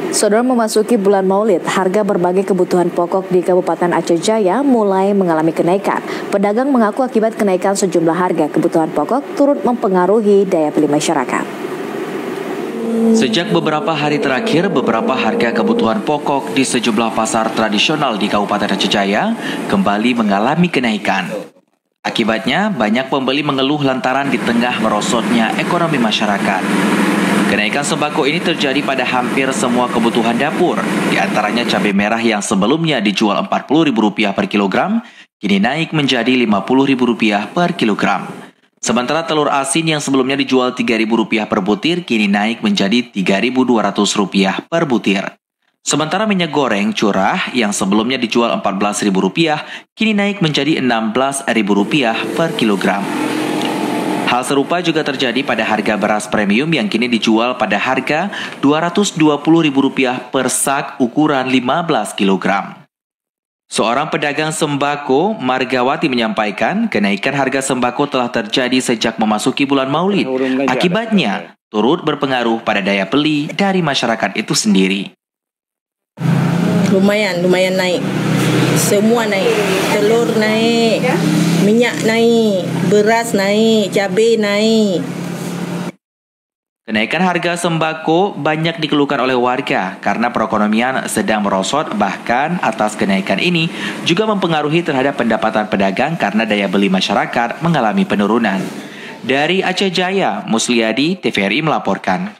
Saudara, memasuki bulan Maulid, harga berbagai kebutuhan pokok di Kabupaten Aceh Jaya mulai mengalami kenaikan. Pedagang mengaku akibat kenaikan sejumlah harga kebutuhan pokok turut mempengaruhi daya beli masyarakat. Sejak beberapa hari terakhir, beberapa harga kebutuhan pokok di sejumlah pasar tradisional di Kabupaten Aceh Jaya kembali mengalami kenaikan. Akibatnya, banyak pembeli mengeluh lantaran di tengah merosotnya ekonomi masyarakat. Kenaikan sembako ini terjadi pada hampir semua kebutuhan dapur, di antaranya cabai merah yang sebelumnya dijual Rp40.000 per kilogram, kini naik menjadi Rp50.000 per kilogram. Sementara telur asin yang sebelumnya dijual Rp3.000 per butir, kini naik menjadi Rp3.200 per butir. Sementara minyak goreng curah yang sebelumnya dijual Rp14.000, kini naik menjadi Rp16.000 per kilogram. Hal serupa juga terjadi pada harga beras premium yang kini dijual pada harga Rp220.000 per sak ukuran 15 kg. Seorang pedagang sembako, Margawati, menyampaikan kenaikan harga sembako telah terjadi sejak memasuki bulan Maulid. Akibatnya, turut berpengaruh pada daya beli dari masyarakat itu sendiri. Lumayan naik. Semua naik. Telur naik, minyak naik, beras naik, cabai naik. Kenaikan harga sembako banyak dikeluhkan oleh warga karena perekonomian sedang merosot, bahkan atas kenaikan ini juga mempengaruhi terhadap pendapatan pedagang karena daya beli masyarakat mengalami penurunan. Dari Aceh Jaya, Musliadi, TVRI melaporkan.